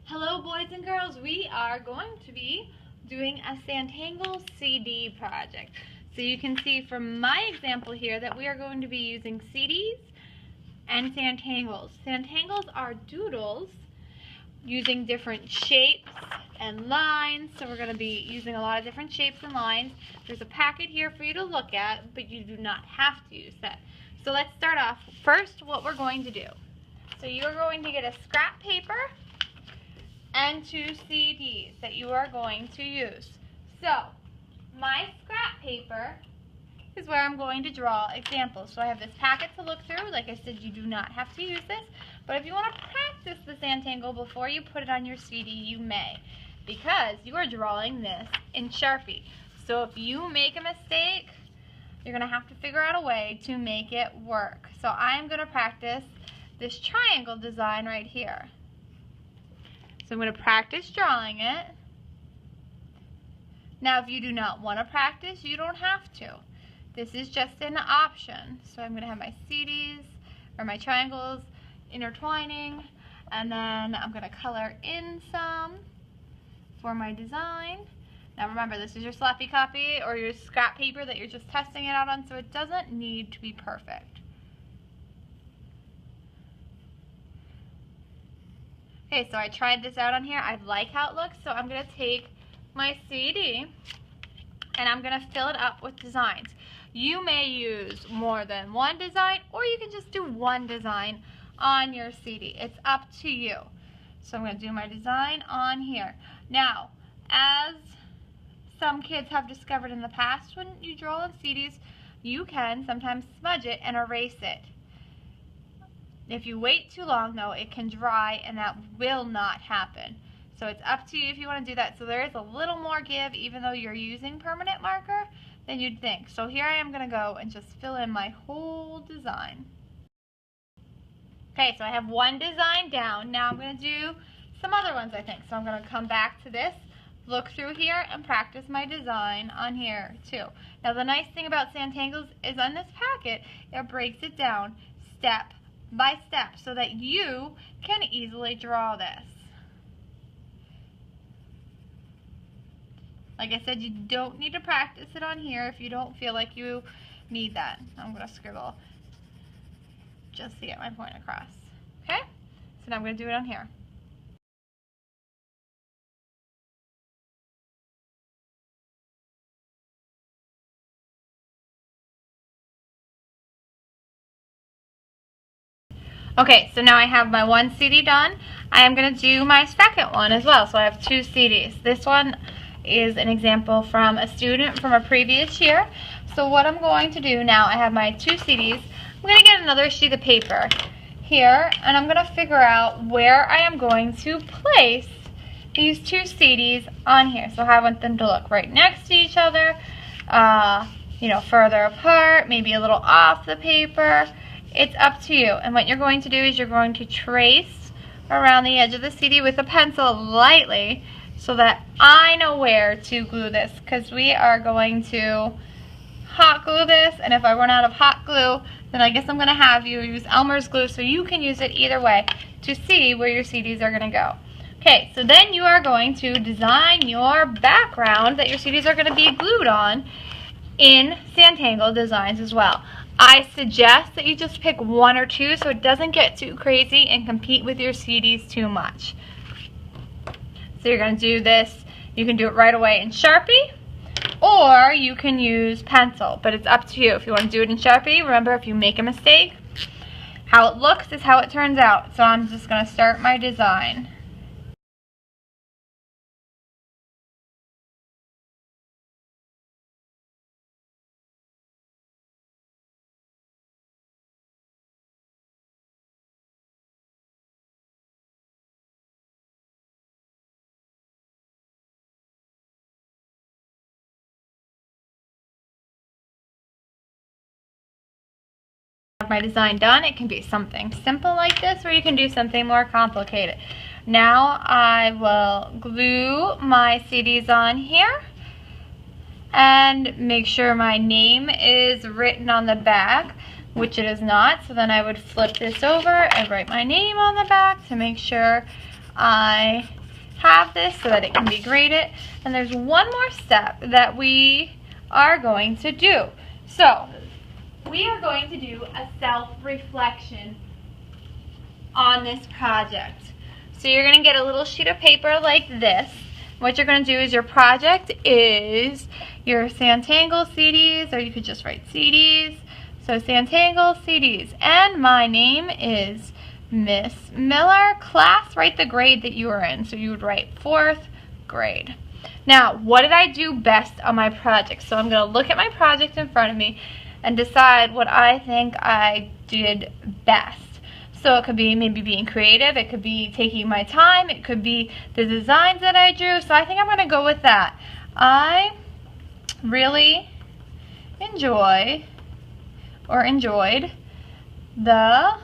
Hello boys and girls, we are going to be doing a Zentangle CD project. So you can see from my example here that we are going to be using CDs and Zentangles. Zentangles are doodles using different shapes and lines, so we're going to be using a lot of different shapes and lines. There's a packet here for you to look at, but you do not have to use that. So let's start off. First, what we're going to do. So you're going to get a scrap paper and 2 CDs that you are going to use. So, my scrap paper is where I'm going to draw examples. So I have this packet to look through. Like I said, you do not have to use this, but if you want to practice the Zentangle before you put it on your CD, you may, because you are drawing this in Sharpie. So if you make a mistake, you're going to have to figure out a way to make it work. So I'm going to practice this triangle design right here. So I'm going to practice drawing it. Now if you do not want to practice, you don't have to. This is just an option. So I'm going to have my CDs, or my triangles, intertwining, and then I'm going to color in some for my design. Now remember, this is your sloppy copy or your scrap paper that you're just testing it out on, so it doesn't need to be perfect. Okay, so I tried this out on here. I like how it looks, so I'm going to take my CD and I'm going to fill it up with designs. You may use more than one design, or you can just do one design on your CD. It's up to you. So I'm going to do my design on here. Now, as some kids have discovered in the past, when you draw on CDs, you can sometimes smudge it and erase it. If you wait too long, though, it can dry, and that will not happen. So it's up to you if you want to do that. So there is a little more give, even though you're using permanent marker, than you'd think. So here I am going to go and just fill in my whole design. Okay, so I have one design down. Now I'm going to do some other ones, I think. So I'm going to come back to this, look through here, and practice my design on here, too. Now the nice thing about Zentangles is on this packet, it breaks it down step by step so that you can easily draw this. Like I said, you don't need to practice it on here if you don't feel like you need that. I'm going to scribble just to get my point across. Okay? So now I'm going to do it on here. Okay, so now I have my one CD done. I am going to do my second one as well. So I have 2 CDs. This one is an example from a student from a previous year. So what I'm going to do now, I have my 2 CDs. I'm going to get another sheet of paper here, and I'm going to figure out where I am going to place these 2 CDs on here. So I want them to look right next to each other, you know, further apart, maybe a little off the paper. It's up to you. And what you're going to do is you're going to trace around the edge of the CD with a pencil lightly so that I know where to glue this, because we are going to hot glue this, and if I run out of hot glue, then I guess I'm going to have you use Elmer's glue, so you can use it either way to see where your CDs are going to go. Okay, so then you are going to design your background that your CDs are going to be glued on in Zentangle designs as well. I suggest that you just pick 1 or 2 so it doesn't get too crazy and compete with your CDs too much. So you're going to do this, you can do it right away in Sharpie, or you can use pencil, but it's up to you. If you want to do it in Sharpie, remember, if you make a mistake, how it looks is how it turns out. So I'm just going to start my design. My design done. It can be something simple like this, or you can do something more complicated. Now I will glue my CDs on here and make sure my name is written on the back, which it is not. So then I would flip this over and write my name on the back to make sure I have this so that it can be graded. And there's one more step that we are going to do. So we are going to do a self-reflection on this project. So you're going to get a little sheet of paper like this. What you're going to do is your project is your Zentangle CDs, or you could just write CDs. So Zentangle CDs. And my name is Miss Miller. Class, write the grade that you are in. So you would write 4th grade. Now, what did I do best on my project? So I'm going to look at my project in front of me and decide what I think I did best. So it could be maybe being creative, it could be taking my time, it could be the designs that I drew. So I think I'm going to go with that. I really enjoyed the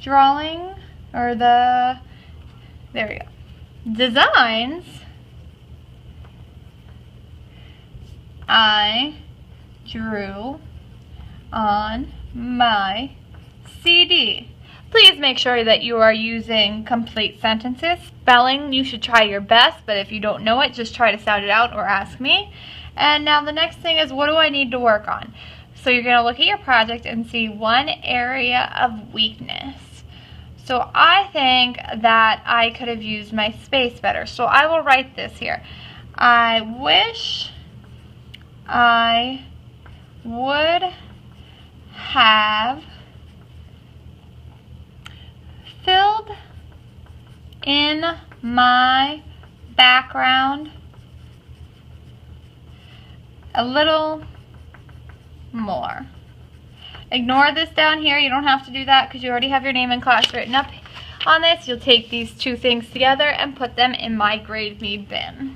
drawing, or there we go, designs I drew on my CD. Please make sure that you are using complete sentences. Spelling, you should try your best, but if you don't know it, just try to sound it out or ask me. And now the next thing is, what do I need to work on? So you're going to look at your project and see one area of weakness. So I think that I could have used my space better. So I will write this here. I wish I would have filled in my background a little more. Ignore this down here. You don't have to do that because you already have your name and class written up on this. You'll take these two things together and put them in my grade me bin.